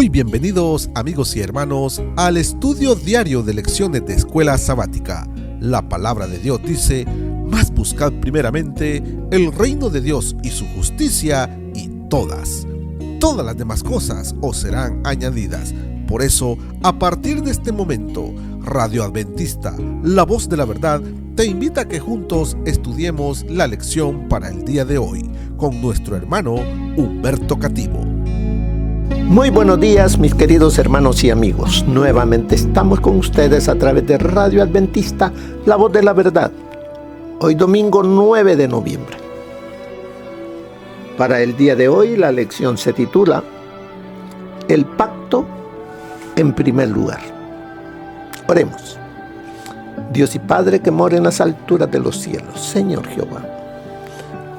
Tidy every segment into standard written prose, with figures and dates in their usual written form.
Muy bienvenidos, amigos y hermanos, al estudio diario de lecciones de Escuela Sabática. La palabra de Dios dice: mas buscad primeramente el reino de Dios y su justicia, y todas las demás cosas os serán añadidas. Por eso, a partir de este momento, Radio Adventista, la voz de la verdad, te invita a que juntos estudiemos la lección para el día de hoy con nuestro hermano Humberto Cativo. Muy buenos días, mis queridos hermanos y amigos. Nuevamente estamos con ustedes a través de Radio Adventista, la voz de la verdad. Hoy domingo 9 de noviembre. Para el día de hoy la lección se titula El pacto en primer lugar. Oremos. Dios y Padre que mora en las alturas de los cielos, Señor Jehová,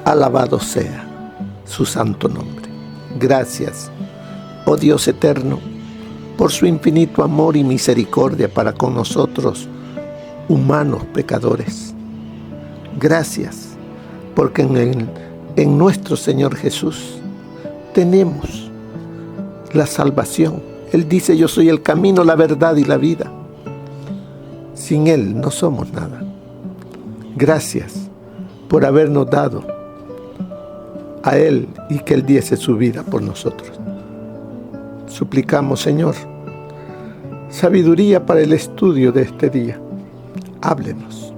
alabado sea su santo nombre. Gracias, oh Dios eterno, por su infinito amor y misericordia para con nosotros, humanos pecadores. Gracias, porque en nuestro Señor Jesús tenemos la salvación. Él dice: yo soy el camino, la verdad y la vida. Sin Él no somos nada. Gracias por habernos dado a Él y que Él diese su vida por nosotros. Suplicamos, Señor, sabiduría para el estudio de este día. Háblenos.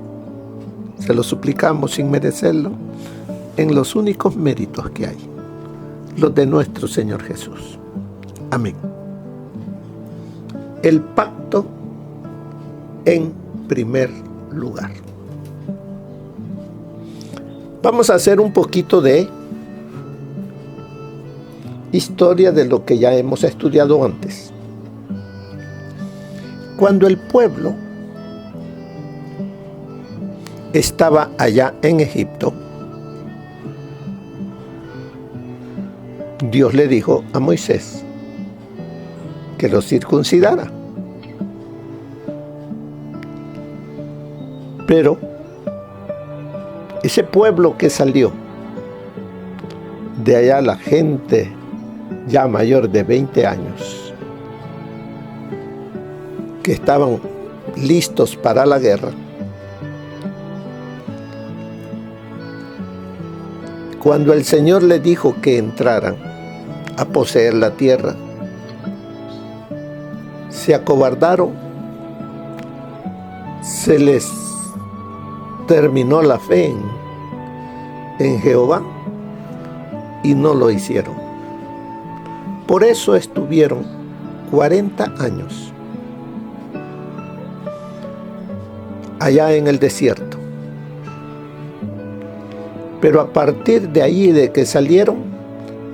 Se lo suplicamos sin merecerlo, en los únicos méritos que hay, los de nuestro Señor Jesús. Amén. El pacto en primer lugar. Vamos a hacer un poquito de historia de lo que ya hemos estudiado antes. Cuando el pueblo estaba allá en Egipto, Dios le dijo a Moisés que lo circuncidara. Pero ese pueblo que salió de allá, la gente ya mayor de 20 años, que estaban listos para la guerra, cuando el Señor les dijo que entraran a poseer la tierra, se acobardaron, se les terminó la fe en Jehová y no lo hicieron. Por eso estuvieron 40 años allá en el desierto. Pero a partir de ahí, de que salieron,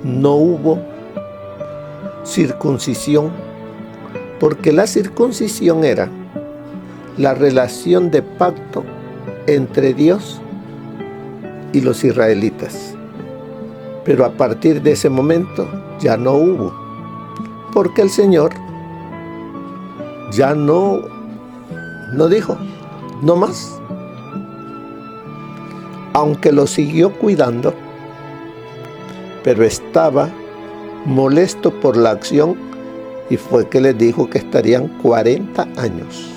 no hubo circuncisión, porque la circuncisión era la relación de pacto entre Dios y los israelitas. Pero a partir de ese momento ya no hubo, porque el Señor ya no dijo, no más. Aunque lo siguió cuidando, pero estaba molesto por la acción, y fue que les dijo que estarían 40 años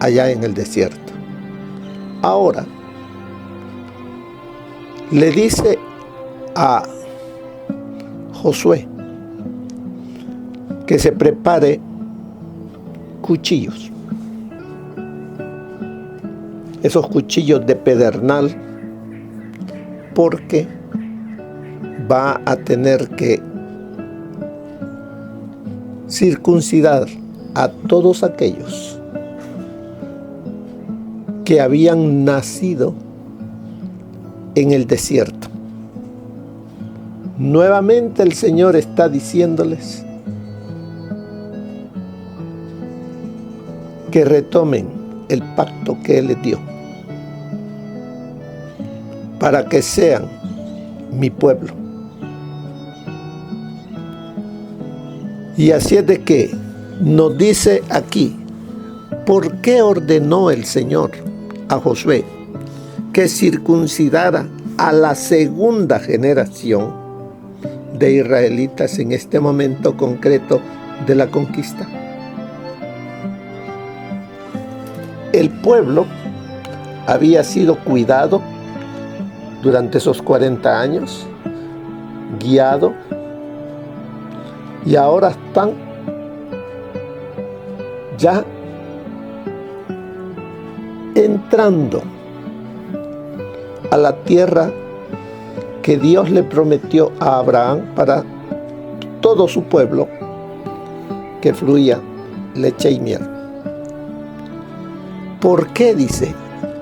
allá en el desierto. Ahora le dice a Josué que se prepare cuchillos, esos cuchillos de pedernal, porque va a tener que circuncidar a todos aquellos que habían nacido en el desierto. Nuevamente el Señor está diciéndoles que retomen el pacto que Él les dio, para que sean mi pueblo. Y así es de que nos dice aquí, ¿por qué ordenó el Señor a Josué que circuncidara a la segunda generación de israelitas en este momento concreto de la conquista? El pueblo había sido cuidado durante esos 40 años, guiado, y ahora están ya entrando a la tierra que Dios le prometió a Abraham para todo su pueblo, que fluía leche y miel. ¿Por qué, dice,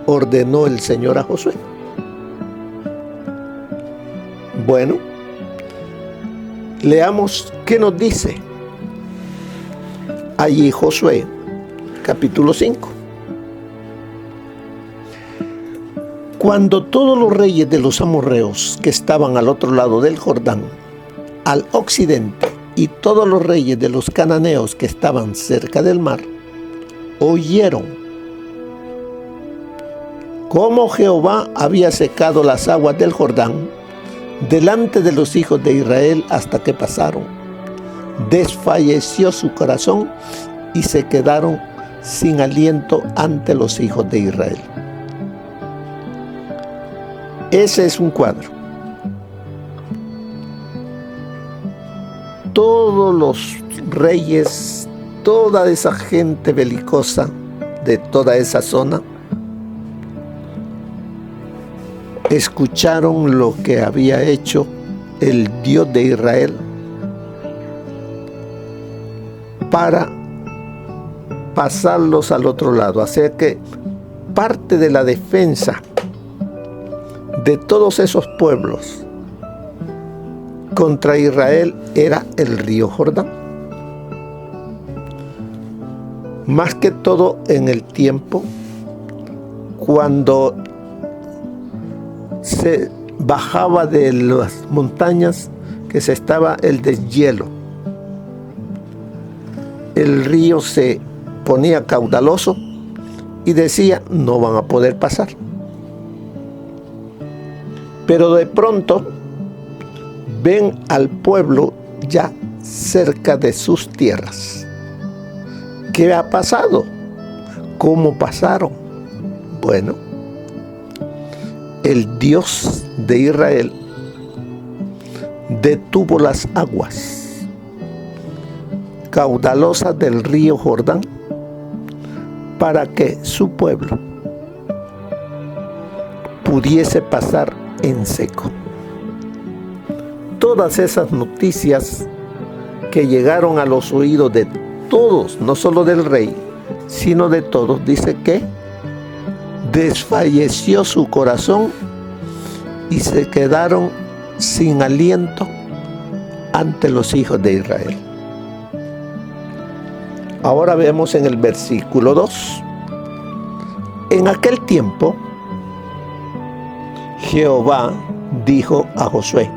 ordenó el Señor a Josué? Bueno, leamos qué nos dice allí Josué, capítulo 5. Cuando todos los reyes de los amorreos que estaban al otro lado del Jordán, al occidente, y todos los reyes de los cananeos que estaban cerca del mar, oyeron cómo Jehová había secado las aguas del Jordán delante de los hijos de Israel hasta que pasaron, desfalleció su corazón y se quedaron sin aliento ante los hijos de Israel. Ese es un cuadro. Todos los reyes, toda esa gente belicosa de toda esa zona, escucharon lo que había hecho el Dios de Israel para pasarlos al otro lado. Así que parte de la defensa de todos esos pueblos contra Israel era el río Jordán. Más que todo en el tiempo cuando se bajaba de las montañas, que se estaba el deshielo. El río se ponía caudaloso y decía, no van a poder pasar. Pero de pronto ven al pueblo ya cerca de sus tierras. ¿Qué ha pasado? ¿Cómo pasaron? Bueno, el Dios de Israel detuvo las aguas caudalosas del río Jordán para que su pueblo pudiese pasar en seco. Todas esas noticias que llegaron a los oídos de todos, no solo del rey, sino de todos, dice que desfalleció su corazón y se quedaron sin aliento ante los hijos de Israel. Ahora vemos en el versículo 2. En aquel tiempo, Jehová dijo a Josué,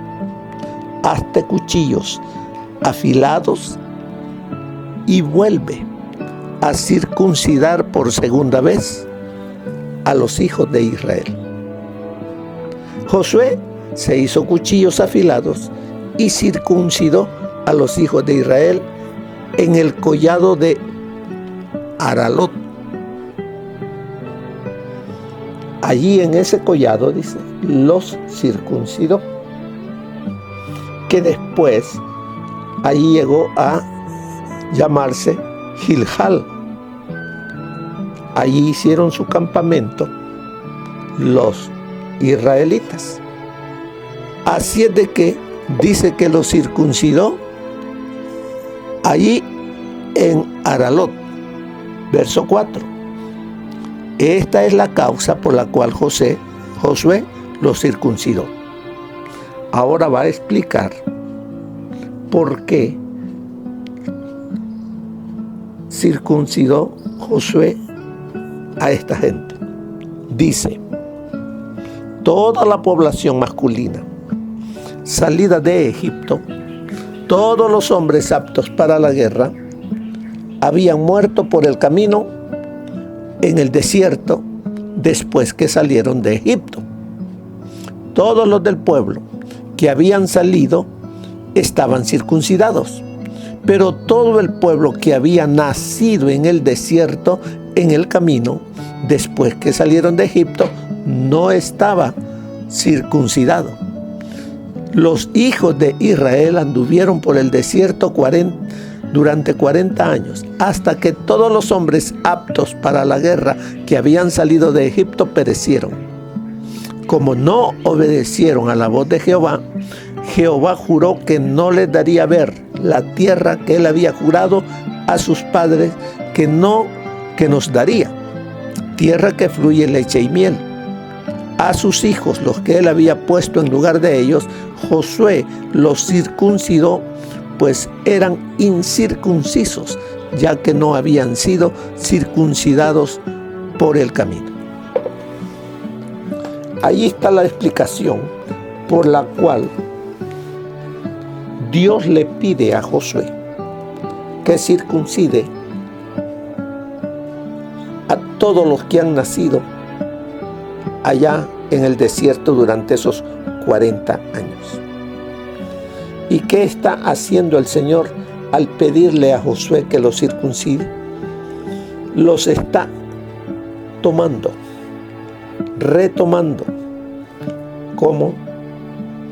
hazte cuchillos afilados y vuelve a circuncidar por segunda vez a los hijos de Israel. Josué se hizo cuchillos afilados y circuncidó a los hijos de Israel en el collado de Aralot. Allí en ese collado, dice, los circuncidó, que después allí llegó a llamarse Gilgal. Allí hicieron su campamento los israelitas. Así es de que dice que los circuncidó allí en Aralot, verso 4. Esta es la causa por la cual Josué los circuncidó. Ahora va a explicar por qué circuncidó Josué a esta gente. Dice, toda la población masculina salida de Egipto, todos los hombres aptos para la guerra, habían muerto por el camino en el desierto después que salieron de Egipto. Todos los del pueblo que habían salido estaban circuncidados, pero todo el pueblo que había nacido en el desierto, en el camino, después que salieron de Egipto, no estaba circuncidado. Los hijos de Israel anduvieron por el desierto durante 40 años, hasta que todos los hombres aptos para la guerra que habían salido de Egipto perecieron. Como no obedecieron a la voz de Jehová, Jehová juró que no les daría ver la tierra que él había jurado a sus padres que nos daría, tierra que fluye leche y miel. A sus hijos, los que él había puesto en lugar de ellos, Josué los circuncidó, pues eran incircuncisos, ya que no habían sido circuncidados por el camino. Ahí está la explicación por la cual Dios le pide a Josué que circuncide a todos los que han nacido allá en el desierto durante esos 40 años. ¿Y qué está haciendo el Señor al pedirle a Josué que los circuncide? Los está retomando como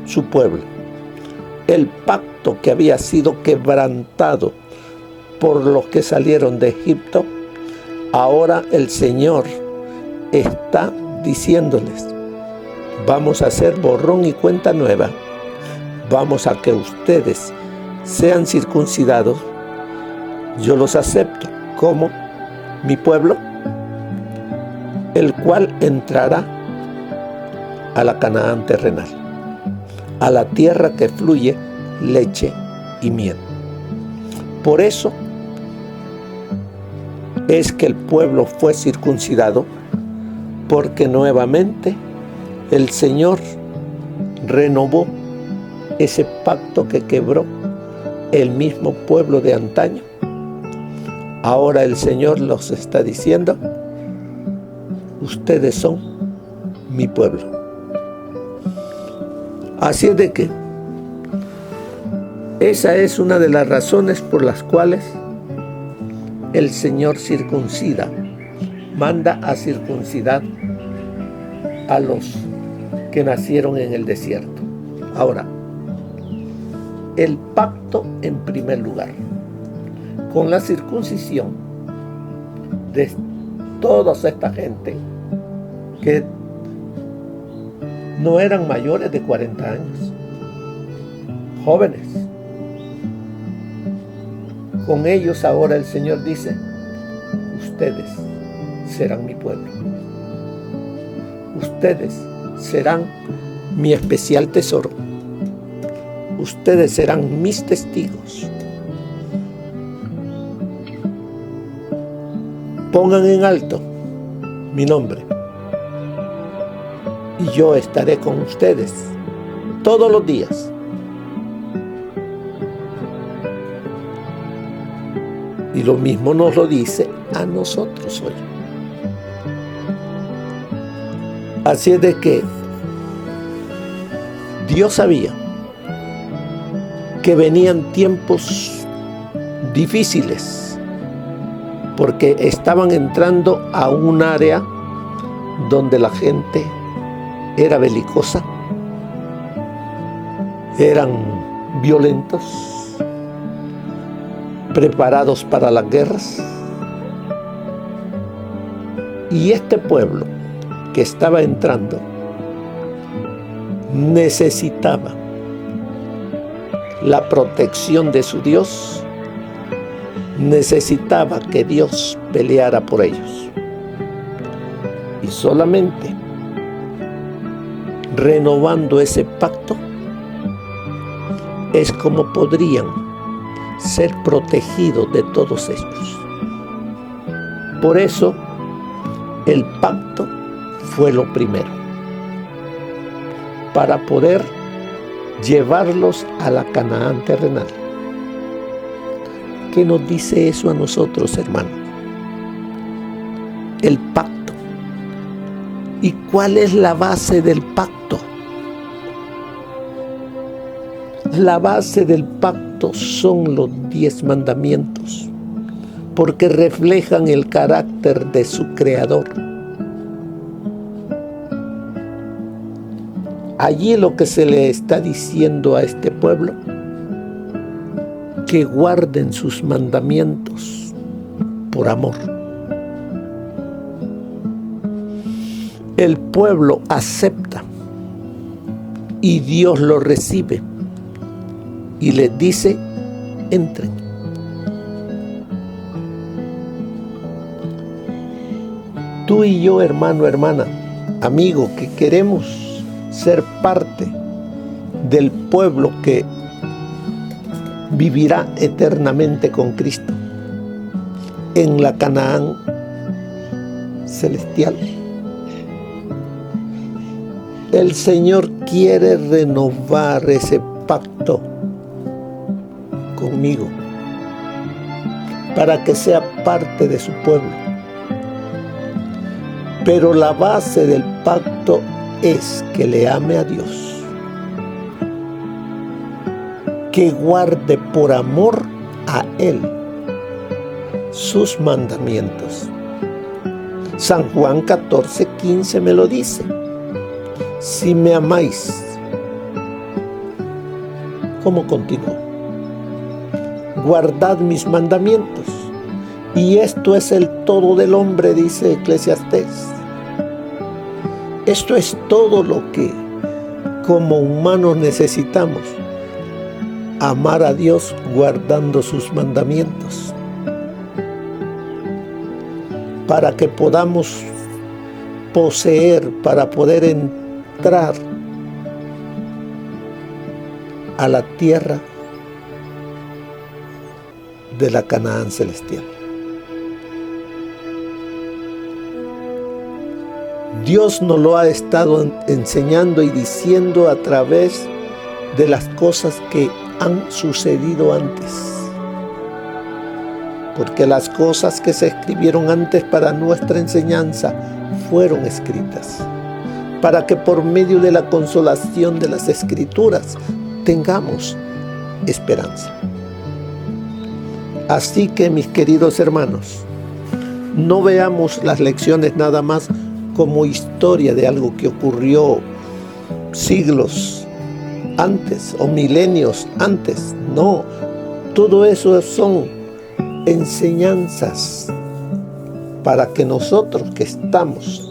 su pueblo. El pacto que había sido quebrantado por los que salieron de Egipto, ahora el Señor está diciéndoles: vamos a hacer borrón y cuenta nueva. Vamos a que ustedes sean circuncidados. Yo los acepto como mi pueblo, el cual entrará a la Canaán terrenal, a la tierra que fluye leche y miel. Por eso es que el pueblo fue circuncidado, porque nuevamente el Señor renovó ese pacto que quebró el mismo pueblo de antaño. Ahora el Señor los está diciendo: ustedes son mi pueblo. Así es de que esa es una de las razones por las cuales el Señor circuncida, manda a circuncidar a los que nacieron en el desierto. Ahora, el pacto en primer lugar, con la circuncisión de toda esta gente que no eran mayores de 40 años, jóvenes. Con ellos ahora el Señor dice: ustedes serán mi pueblo. Ustedes serán mi especial tesoro. Ustedes serán mis testigos. Pongan en alto mi nombre y yo estaré con ustedes todos los días. Y lo mismo nos lo dice a nosotros hoy. Así es de que Dios sabía que venían tiempos difíciles, porque estaban entrando a un área donde la gente era belicosa, eran violentos, preparados para las guerras. Y este pueblo que estaba entrando necesitaba la protección de su Dios, necesitaba que Dios peleara por ellos. Y solamente renovando ese pacto es como podrían ser protegidos de todos ellos. Por eso el pacto fue lo primero, para poder llevarlos a la Canaán terrenal. ¿Qué nos dice eso a nosotros, hermanos? El pacto. ¿Y cuál es la base del pacto? La base del pacto son los 10 mandamientos, porque reflejan el carácter de su creador. Allí lo que se le está diciendo a este pueblo, que guarden sus mandamientos por amor. El pueblo acepta y Dios lo recibe y les dice: entren. Tú y yo, hermano, hermana, amigo, que queremos ser parte del pueblo que vivirá eternamente con Cristo en la Canaán celestial. El Señor quiere renovar ese pacto conmigo para que sea parte de su pueblo. Pero la base del pacto es que le ame a Dios, que guarde por amor a Él sus mandamientos. San Juan 14:15 me lo dice: si me amáis. ¿Cómo continúo? Guardad mis mandamientos. Y esto es el todo del hombre, dice Eclesiastés. Esto es todo lo que como humanos necesitamos: amar a Dios guardando sus mandamientos, para que podamos poseer, para poder entrar a la tierra de la Canaán celestial. Dios nos lo ha estado enseñando y diciendo a través de las cosas que han sucedido antes. Porque las cosas que se escribieron antes para nuestra enseñanza fueron escritas, para que por medio de la consolación de las Escrituras tengamos esperanza. Así que, mis queridos hermanos, no veamos las lecciones nada más como historia de algo que ocurrió siglos antes o milenios antes. No, todo eso son enseñanzas para que nosotros que estamos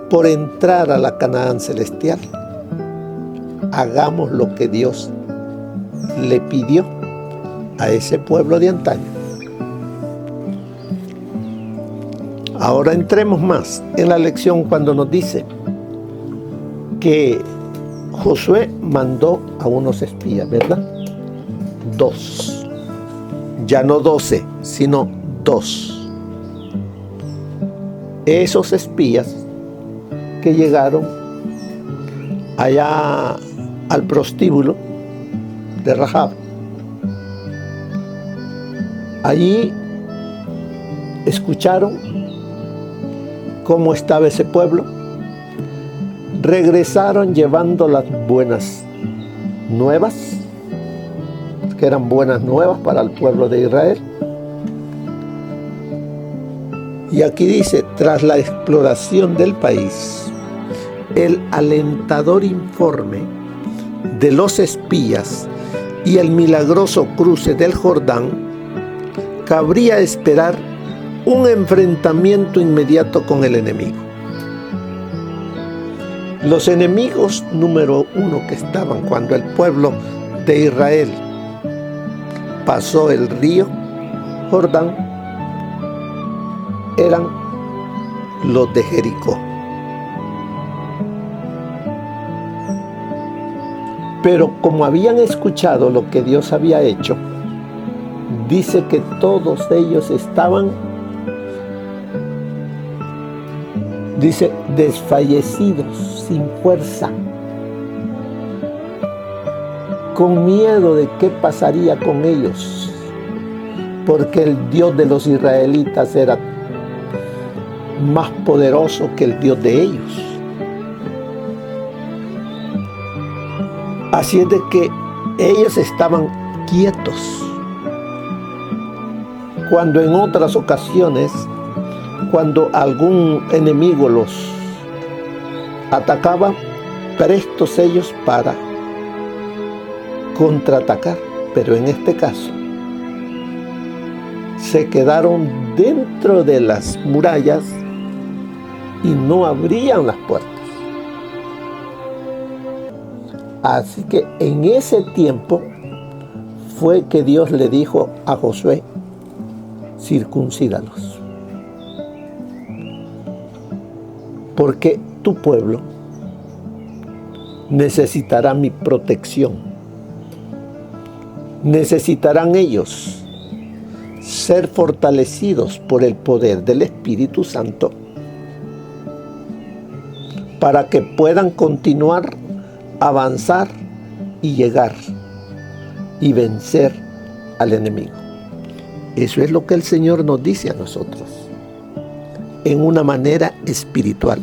por entrar a la Canaán celestial hagamos lo que Dios le pidió a ese pueblo de antaño. Ahora entremos más en la lección cuando nos dice que Josué mandó a unos espías, ¿verdad? 2. Ya no 12, sino 2. Esos espías que llegaron allá al prostíbulo de Rahab. Allí escucharon cómo estaba ese pueblo. Regresaron llevando las buenas nuevas, que eran buenas nuevas para el pueblo de Israel. Y aquí dice: tras la exploración del país, el alentador informe de los espías y el milagroso cruce del Jordán, cabría esperar un enfrentamiento inmediato con el enemigo. Los enemigos número 1 que estaban cuando el pueblo de Israel pasó el río Jordán eran los de Jericó. Pero como habían escuchado lo que Dios había hecho, dice que todos ellos estaban, dice, desfallecidos, sin fuerza, con miedo de qué pasaría con ellos, porque el Dios de los israelitas era más poderoso que el Dios de ellos. Así es de que ellos estaban quietos, cuando en otras ocasiones, cuando algún enemigo los atacaba, prestos ellos para contraatacar. Pero en este caso, se quedaron dentro de las murallas y no abrían las puertas. Así que en ese tiempo fue que Dios le dijo a Josué: circuncídalos, porque tu pueblo necesitará mi protección. Necesitarán ellos ser fortalecidos por el poder del Espíritu Santo para que puedan continuar, avanzar y llegar y vencer al enemigo. Eso es lo que el Señor nos dice a nosotros en una manera espiritual.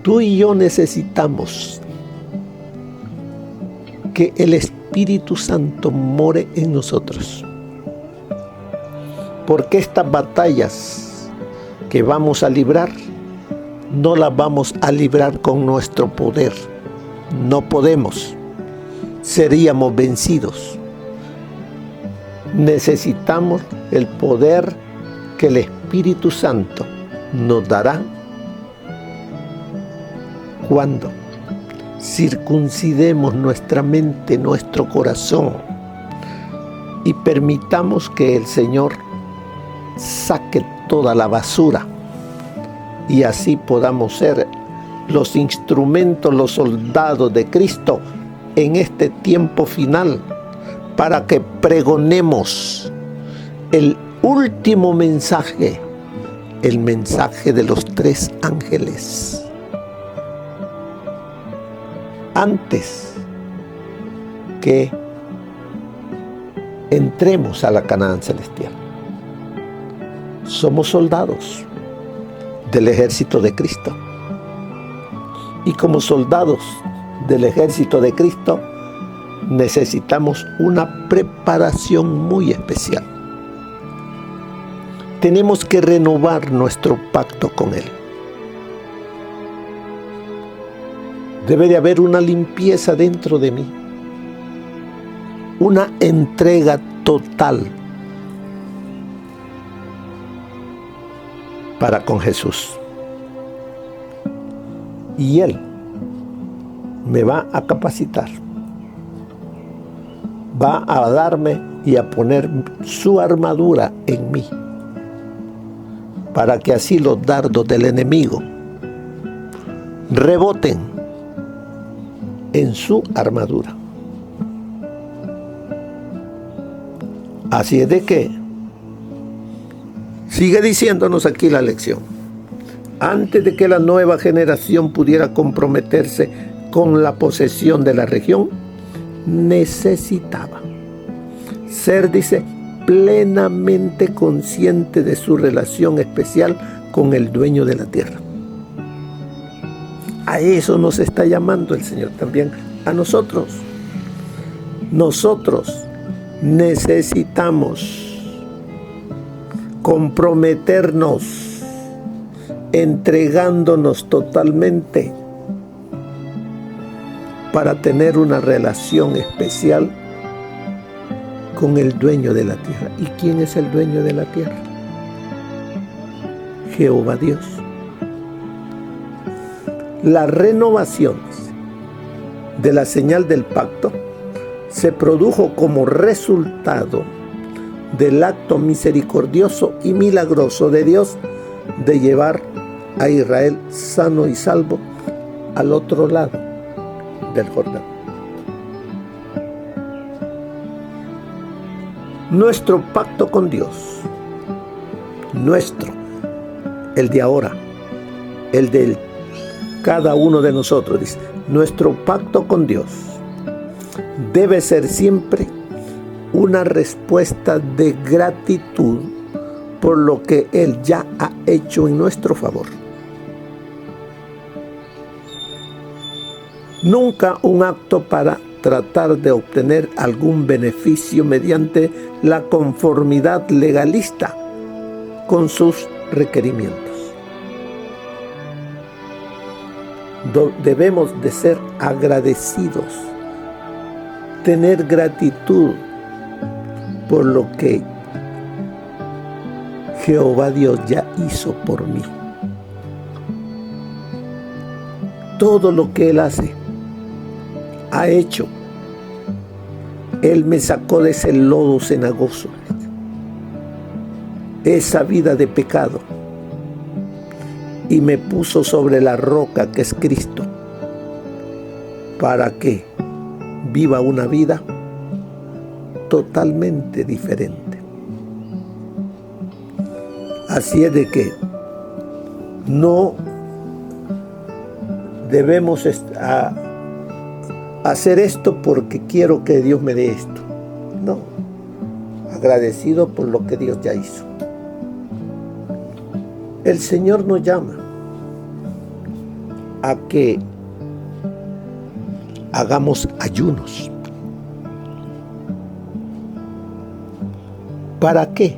Tú y yo necesitamos que el Espíritu Santo more en nosotros, porque estas batallas que vamos a librar no las vamos a librar con nuestro poder. No podemos, seríamos vencidos. Necesitamos el poder que el Espíritu Santo nos dará cuando circuncidemos nuestra mente, nuestro corazón, y permitamos que el Señor saque toda la basura, y así podamos ser los instrumentos, los soldados de Cristo en este tiempo final, para que pregonemos el último mensaje, el mensaje de los 3 ángeles, antes que entremos a la Canaán celestial. Somos soldados del ejército de Cristo, y como soldados del ejército de Cristo necesitamos una preparación muy especial. Tenemos que renovar nuestro pacto con Él. Debe de haber una limpieza dentro de mí, una entrega total para con Jesús. Y Él me va a capacitar, va a darme y a poner su armadura en mí, para que así los dardos del enemigo reboten en su armadura. Así es de que sigue diciéndonos aquí la lección. Antes de que la nueva generación pudiera comprometerse con la posesión de la región, necesitaba ser, dice, plenamente consciente de su relación especial con el dueño de la tierra. A eso nos está llamando el Señor también a nosotros. Nosotros necesitamos comprometernos, entregándonos totalmente para tener una relación especial con el dueño de la tierra. ¿Y quién es el dueño de la tierra? Jehová Dios. Las renovaciones de la señal del pacto se produjo como resultado del acto misericordioso y milagroso de Dios de llevar a Israel sano y salvo al otro lado del Jordán. Nuestro pacto con Dios, el de ahora, el del cada uno de nosotros, dice, nuestro pacto con Dios debe ser siempre una respuesta de gratitud por lo que Él ya ha hecho en nuestro favor. Nunca un acto para tratar de obtener algún beneficio mediante la conformidad legalista con sus requerimientos. Debemos de ser agradecidos, tener gratitud por lo que Jehová Dios ya hizo por mí. Todo lo que Él ha hecho. Él me sacó de ese lodo cenagoso, esa vida de pecado, y me puso sobre la roca que es Cristo, para que viva una vida totalmente diferente. Así es de que no debemos hacer esto porque quiero que Dios me dé esto. No, agradecido por lo que Dios ya hizo. El Señor nos llama a que hagamos ayunos. ¿Para qué?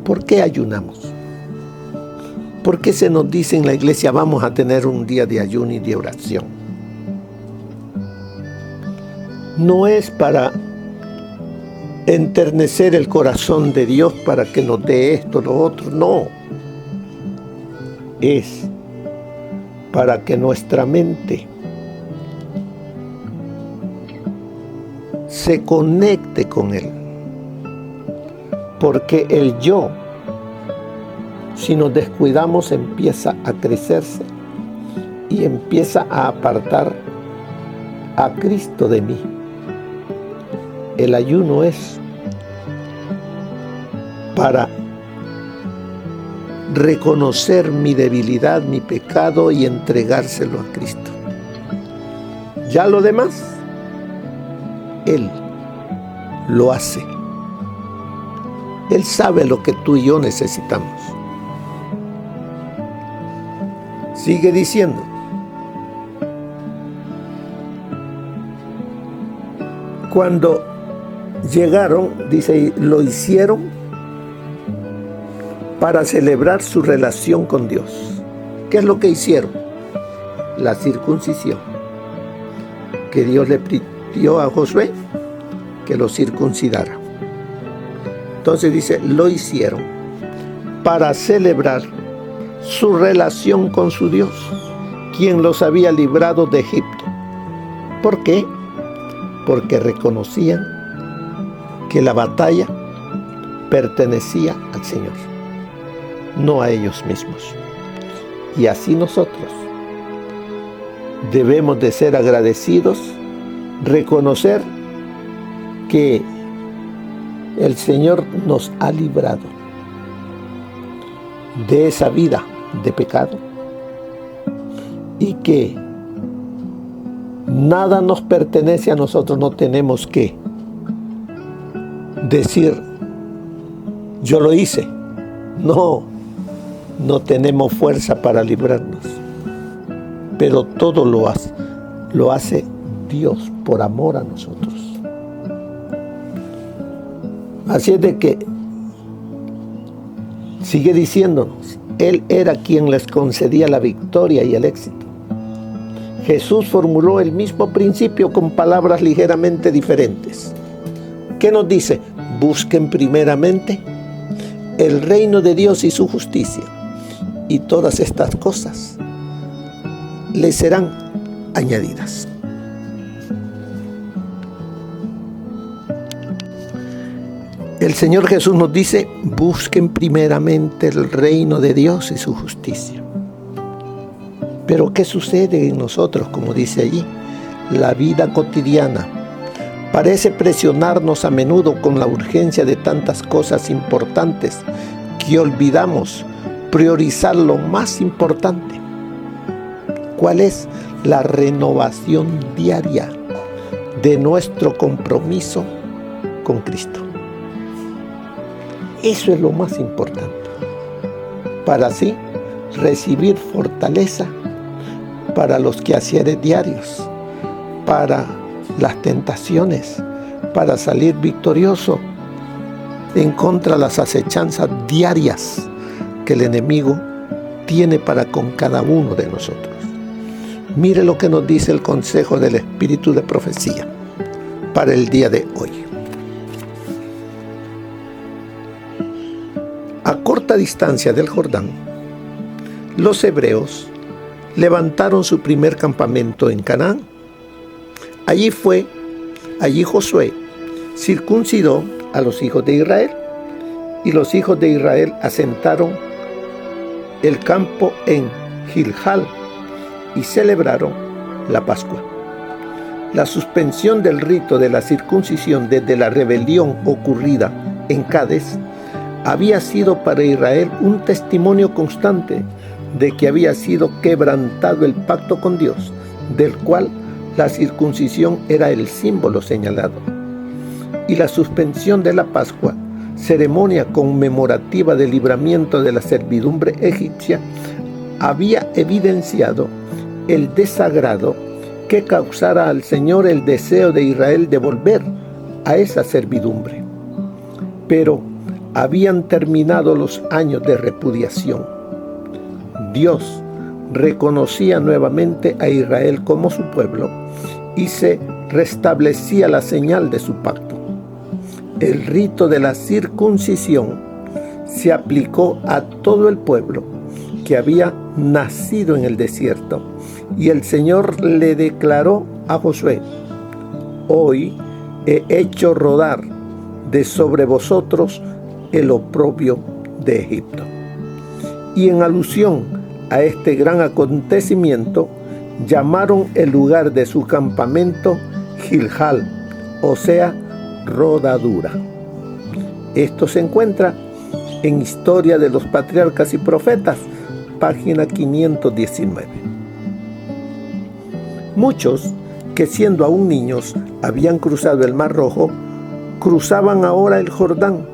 ¿Por qué ayunamos? ¿Por qué se nos dice en la iglesia vamos a tener un día de ayuno y de oración? No es para enternecer el corazón de Dios para que nos dé esto, lo otro, no. Es para que nuestra mente se conecte con Él. Porque el yo, si nos descuidamos, empieza a crecerse y empieza a apartar a Cristo de mí. El ayuno es para reconocer mi debilidad, mi pecado y entregárselo a Cristo. Ya lo demás, Él lo hace. Él sabe lo que tú y yo necesitamos. Sigue diciendo. Cuando llegaron, dice, lo hicieron para celebrar su relación con Dios. ¿Qué es lo que hicieron? La circuncisión. Que Dios le pidió a Josué que lo circuncidara. Entonces dice, lo hicieron para celebrar su relación con su Dios, quien los había librado de Egipto. ¿Por qué? Porque reconocían que la batalla pertenecía al Señor, no a ellos mismos. Y así nosotros debemos de ser agradecidos, reconocer que el Señor nos ha librado de esa vida de pecado y que nada nos pertenece a nosotros. No tenemos que decir, yo lo hice. No tenemos fuerza para librarnos. Pero todo lo hace Dios por amor a nosotros. Así es de que sigue diciéndonos, Él era quien les concedía la victoria y el éxito. Jesús formuló el mismo principio con palabras ligeramente diferentes. ¿Qué nos dice? Busquen primeramente el reino de Dios y su justicia, y todas estas cosas les serán añadidas. El Señor Jesús nos dice, busquen primeramente el reino de Dios y su justicia. Pero ¿qué sucede en nosotros? Como dice allí, la vida cotidiana parece presionarnos a menudo con la urgencia de tantas cosas importantes que olvidamos priorizar lo más importante. ¿Cuál es? La renovación diaria de nuestro compromiso con Cristo. Eso es lo más importante, para así recibir fortaleza para los quehaceres diarios para las tentaciones, para salir victorioso en contra de las acechanzas diarias que el enemigo tiene para con cada uno de nosotros. Mire lo que nos dice el consejo del Espíritu de Profecía para el día de hoy. A corta distancia del Jordán, los hebreos levantaron su primer campamento en Canaán. Allí Josué circuncidó a los hijos de Israel, y los hijos de Israel asentaron el campo en Gilgal y celebraron la Pascua. La suspensión del rito de la circuncisión desde la rebelión ocurrida en Cádiz había sido para Israel un testimonio constante de que había sido quebrantado el pacto con Dios, del cual la circuncisión era el símbolo señalado. Y la suspensión de la Pascua, ceremonia conmemorativa del libramiento de la servidumbre egipcia, había evidenciado el desagrado que causara al Señor el deseo de Israel de volver a esa servidumbre. Pero habían terminado los años de repudiación. Dios reconocía nuevamente a Israel como su pueblo y se restablecía la señal de su pacto. El rito de la circuncisión se aplicó a todo el pueblo que había nacido en el desierto, y el Señor le declaró a Josué: hoy he hecho rodar de sobre vosotros el oprobio de Egipto. Y en alusión a este gran acontecimiento, llamaron el lugar de su campamento Gilgal, o sea, rodadura. Esto se encuentra en Historia de los Patriarcas y Profetas, página 519. Muchos que siendo aún niños habían cruzado el Mar Rojo, cruzaban ahora el Jordán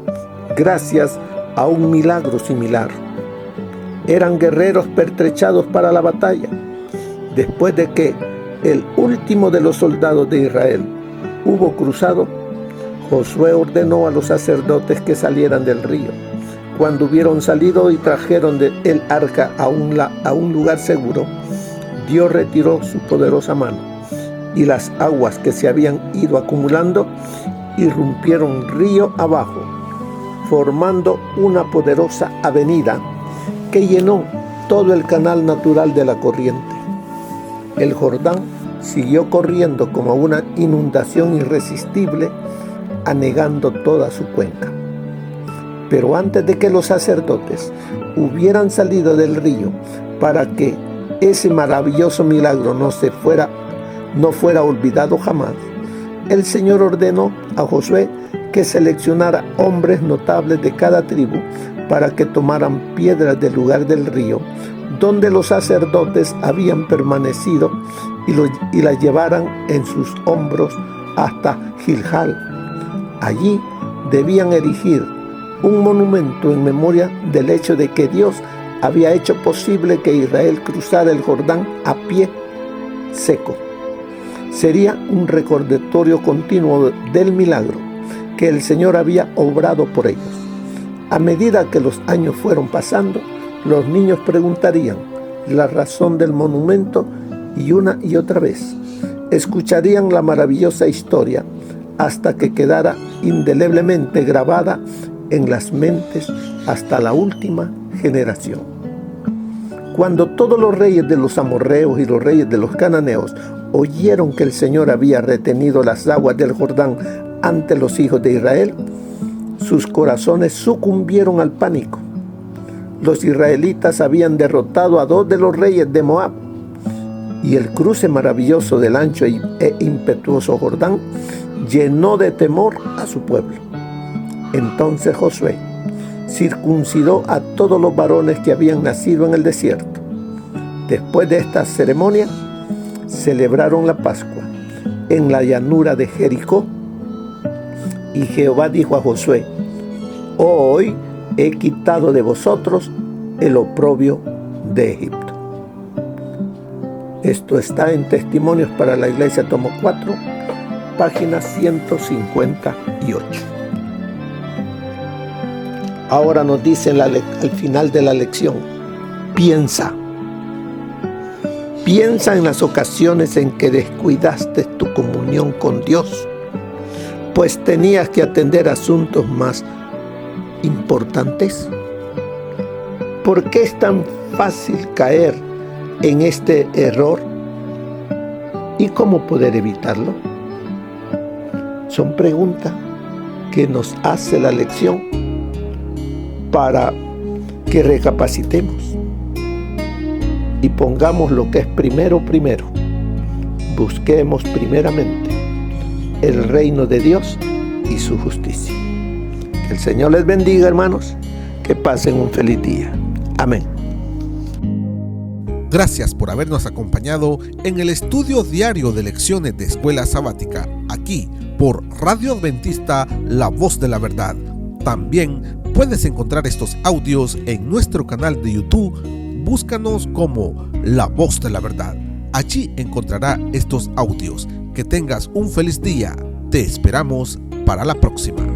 gracias a un milagro similar. Eran guerreros pertrechados para la batalla. Después de que el último de los soldados de Israel hubo cruzado, Josué ordenó a los sacerdotes que salieran del río. Cuando hubieron salido y trajeron el arca a un lugar seguro, Dios retiró su poderosa mano, y las aguas que se habían ido acumulando irrumpieron río abajo, formando una poderosa avenida que llenó todo el canal natural de la corriente. El Jordán siguió corriendo como una inundación irresistible, anegando toda su cuenca. Pero antes de que los sacerdotes hubieran salido del río para que ese maravilloso milagro no fuera olvidado jamás, el Señor ordenó a Josué que seleccionara hombres notables de cada tribu para que tomaran piedras del lugar del río donde los sacerdotes habían permanecido y las llevaran en sus hombros hasta Gilgal. Allí debían erigir un monumento en memoria del hecho de que Dios había hecho posible que Israel cruzara el Jordán a pie seco. Sería un recordatorio continuo del milagro que el Señor había obrado por ellos. A medida que los años fueron pasando, los niños preguntarían la razón del monumento y una y otra vez escucharían la maravillosa historia hasta que quedara indeleblemente grabada en las mentes hasta la última generación. Cuando todos los reyes de los amorreos y los reyes de los cananeos oyeron que el Señor había retenido las aguas del Jordán ante los hijos de Israel, sus corazones sucumbieron al pánico. Los israelitas habían derrotado a 2 de los reyes de Moab, y el cruce maravilloso del ancho e impetuoso Jordán llenó de temor a su pueblo. Entonces Josué circuncidó a todos los varones que habían nacido en el desierto. Después de esta ceremonia, celebraron la Pascua en la llanura de Jericó. Y Jehová dijo a Josué: hoy he quitado de vosotros el oprobio de Egipto. Esto está en Testimonios para la Iglesia, tomo 4, página 158. Ahora nos dice al final de la lección, piensa en las ocasiones en que descuidaste tu comunión con Dios, pues tenías que atender asuntos más importantes. ¿Por qué es tan fácil caer en este error? ¿Y cómo poder evitarlo? Son preguntas que nos hace la lección para que recapacitemos y pongamos lo que es primero. Busquemos primeramente el reino de Dios y su justicia. Que el Señor les bendiga, hermanos. Que pasen un feliz día. Amén. Gracias por habernos acompañado en el estudio diario de lecciones de Escuela Sabática, aquí por Radio Adventista, La Voz de la Verdad. También puedes encontrar estos audios en nuestro canal de YouTube. Búscanos como La Voz de la Verdad. Allí encontrará estos audios. Que tengas un feliz día. Te esperamos para la próxima.